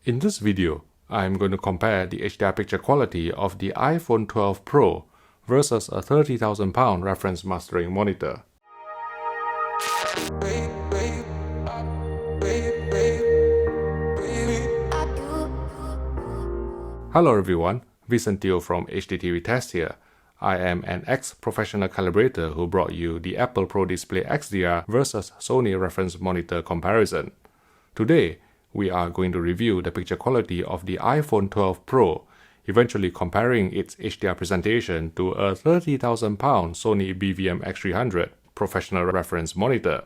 In this video, I'm going to compare the HDR picture quality of the iPhone 12 Pro versus a £30,000 reference mastering monitor. Hello everyone, Vincent Teo from HDTV Test here. I am an ex-professional calibrator who brought you the Apple Pro Display XDR versus Sony reference monitor comparison. Today, we are going to review the picture quality of the iPhone 12 Pro, eventually comparing its HDR presentation to a £30,000 Sony BVM-X300 professional reference monitor.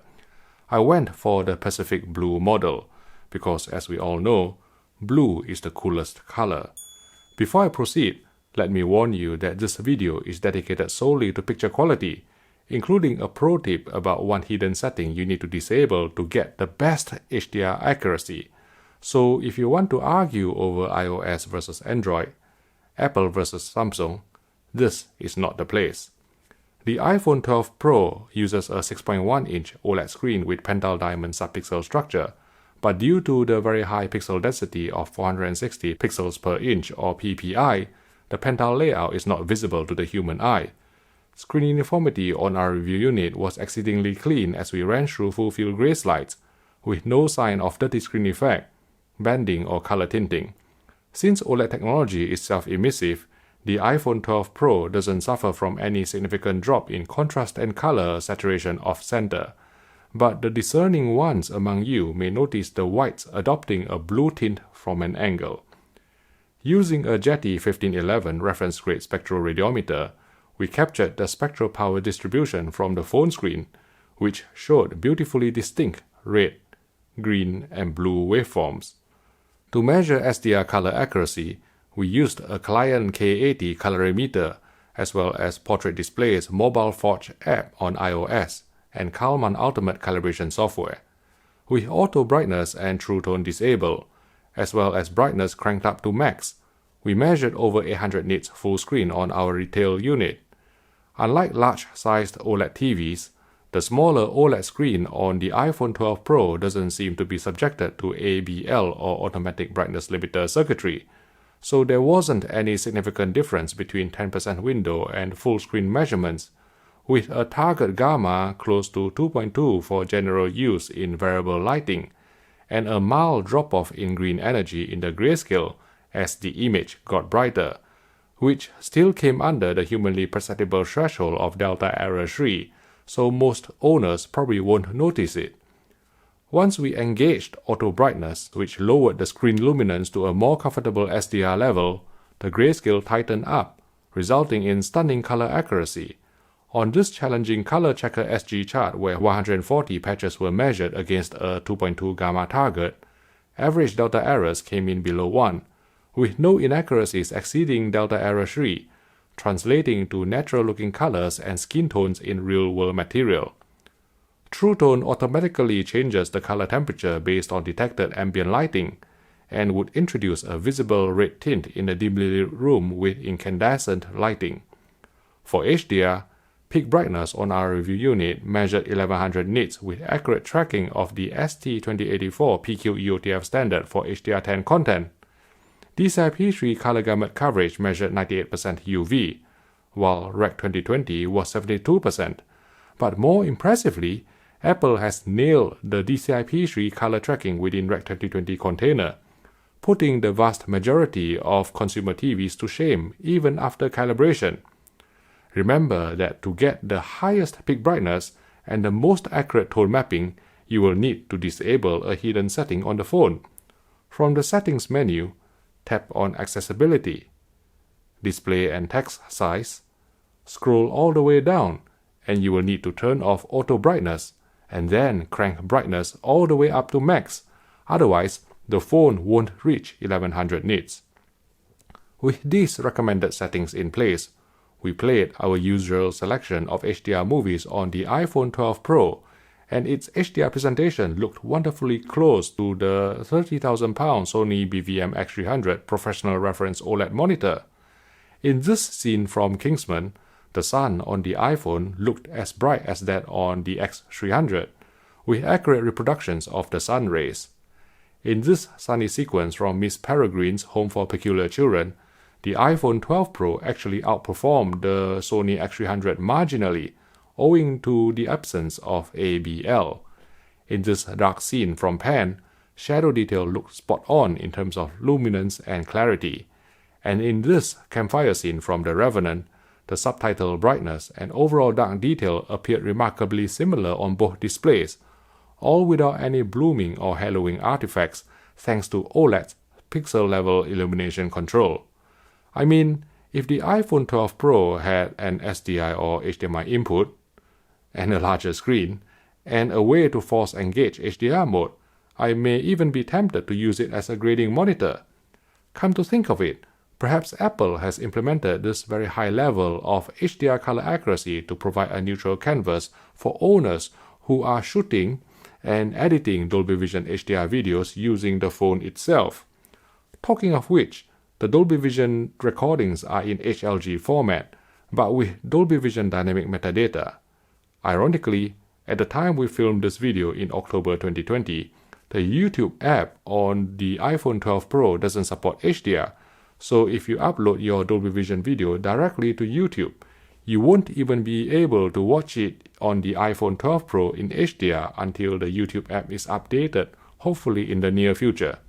I went for the Pacific Blue model, because as we all know, blue is the coolest color. Before I proceed, let me warn you that this video is dedicated solely to picture quality, including a pro tip about one hidden setting you need to disable to get the best HDR accuracy. So if you want to argue over iOS versus Android, Apple versus Samsung, this is not the place. The iPhone 12 Pro uses a 6.1-inch OLED screen with Pentel diamond subpixel structure, but due to the very high pixel density of 460 pixels per inch or PPI, the Pentel layout is not visible to the human eye. Screen uniformity on our review unit was exceedingly clean as we ran through full-field gray slides, with no sign of dirty screen effect, banding or color tinting. Since OLED technology is self-emissive, the iPhone 12 Pro doesn't suffer from any significant drop in contrast and color saturation off-center, but the discerning ones among you may notice the whites adopting a blue tint from an angle. Using a Jetty 1511 reference-grade spectroradiometer, we captured the spectral power distribution from the phone screen, which showed beautifully distinct red, green, and blue waveforms. To measure SDR color accuracy, we used a Client K80 colorimeter as well as Portrait Display's Mobile Forge app on iOS and Kalman Ultimate calibration software. With auto brightness and true tone disabled, as well as brightness cranked up to max, we measured over 800 nits full screen on our retail unit. Unlike large-sized OLED TVs, the smaller OLED screen on the iPhone 12 Pro doesn't seem to be subjected to ABL or automatic brightness limiter circuitry, so there wasn't any significant difference between 10% window and full screen measurements, with a target gamma close to 2.2 for general use in variable lighting, and a mild drop-off in green energy in the grayscale as the image got brighter, which still came under the humanly perceptible threshold of delta error 3, so most owners probably won't notice it. Once we engaged auto brightness, which lowered the screen luminance to a more comfortable SDR level, the grayscale tightened up, resulting in stunning color accuracy. On this challenging color checker SG chart where 140 patches were measured against a 2.2 gamma target, average delta errors came in below 1, with no inaccuracies exceeding delta error 3, translating to natural-looking colors and skin tones in real-world material. True Tone automatically changes the color temperature based on detected ambient lighting, and would introduce a visible red tint in a dimly lit room with incandescent lighting. For HDR, peak brightness on our review unit measured 1100 nits with accurate tracking of the ST2084 PQ EOTF standard for HDR10 content. DCI-P3 color gamut coverage measured 98% UV, while Rec 2020 was 72%. But more impressively, Apple has nailed the DCI-P3 color tracking within Rec 2020 container, putting the vast majority of consumer TVs to shame even after calibration. Remember that to get the highest peak brightness and the most accurate tone mapping, you will need to disable a hidden setting on the phone. From the Settings menu, tap on Accessibility, Display and Text Size, scroll all the way down, and you will need to turn off auto brightness, and then crank brightness all the way up to max, otherwise the phone won't reach 1100 nits. With these recommended settings in place, we played our usual selection of HDR movies on the iPhone 12 Pro, and its HDR presentation looked wonderfully close to the £30,000 Sony BVM-X300 professional reference OLED monitor. In this scene from Kingsman, the sun on the iPhone looked as bright as that on the X300, with accurate reproductions of the sun rays. In this sunny sequence from Miss Peregrine's Home for Peculiar Children, the iPhone 12 Pro actually outperformed the Sony X300 marginally, owing to the absence of ABL. In this dark scene from Pan, shadow detail looked spot on in terms of luminance and clarity. And in this campfire scene from The Revenant, the subtitle brightness and overall dark detail appeared remarkably similar on both displays, all without any blooming or haloing artifacts thanks to OLED's pixel-level illumination control. I mean, if the iPhone 12 Pro had an SDI or HDMI input, and a larger screen, and a way to force engage HDR mode, I may even be tempted to use it as a grading monitor. Come to think of it, perhaps Apple has implemented this very high level of HDR color accuracy to provide a neutral canvas for owners who are shooting and editing Dolby Vision HDR videos using the phone itself. Talking of which, the Dolby Vision recordings are in HLG format, but with Dolby Vision dynamic metadata. Ironically, at the time we filmed this video in October 2020, the YouTube app on the iPhone 12 Pro doesn't support HDR, so if you upload your Dolby Vision video directly to YouTube, you won't even be able to watch it on the iPhone 12 Pro in HDR until the YouTube app is updated, hopefully in the near future.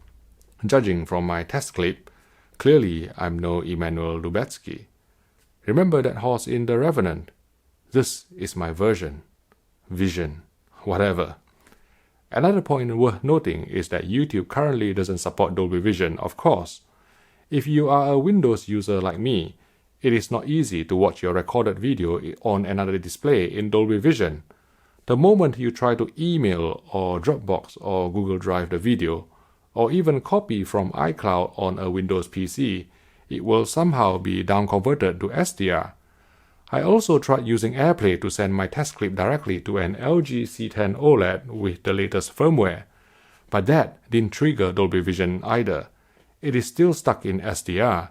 Judging from my test clip, clearly I'm no Emmanuel Lubezki. Remember that horse in The Revenant? This is my version. Vision. Whatever. Another point worth noting is that YouTube currently doesn't support Dolby Vision, of course. If you are a Windows user like me, it is not easy to watch your recorded video on another display in Dolby Vision. The moment you try to email or Dropbox or Google Drive the video, or even copy from iCloud on a Windows PC, it will somehow be downconverted to SDR. I also tried using AirPlay to send my test clip directly to an LG C10 OLED with the latest firmware, but that didn't trigger Dolby Vision either. It is still stuck in SDR.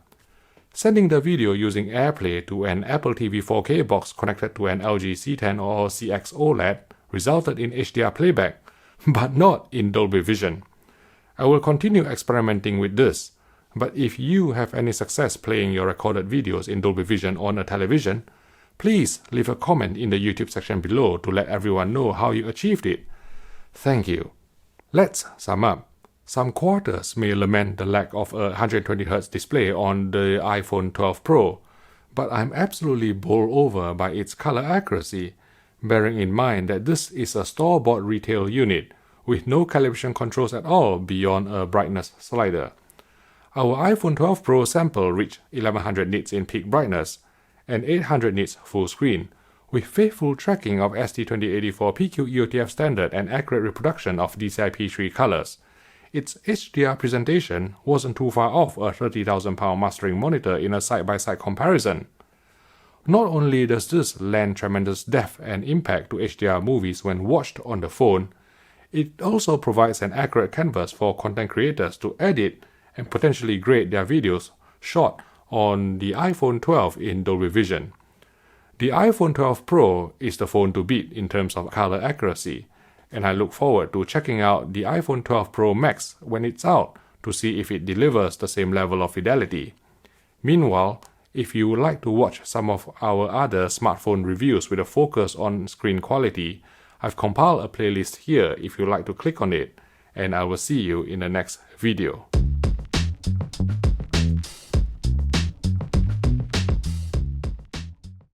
Sending the video using AirPlay to an Apple TV 4K box connected to an LG C10 or CX OLED resulted in HDR playback, but not in Dolby Vision. I will continue experimenting with this, but if you have any success playing your recorded videos in Dolby Vision on a television, please leave a comment in the YouTube section below to let everyone know how you achieved it. Thank you. Let's sum up. Some quarters may lament the lack of a 120Hz display on the iPhone 12 Pro, but I'm absolutely bowled over by its color accuracy, bearing in mind that this is a store-bought retail unit with no calibration controls at all beyond a brightness slider. Our iPhone 12 Pro sample reached 1100 nits in peak brightness and 800 nits full screen, with faithful tracking of ST2084 PQ EOTF standard and accurate reproduction of DCI-P3 colors. Its HDR presentation wasn't too far off a 30,000 pound mastering monitor in a side-by-side comparison. Not only does this lend tremendous depth and impact to HDR movies when watched on the phone, it also provides an accurate canvas for content creators to edit and potentially grade their videos shot on the iPhone 12 in Dolby Vision. The iPhone 12 Pro is the phone to beat in terms of color accuracy, and I look forward to checking out the iPhone 12 Pro Max when it's out to see if it delivers the same level of fidelity. Meanwhile, if you would like to watch some of our other smartphone reviews with a focus on screen quality, I've compiled a playlist here if you'd like to click on it, and I will see you in the next video.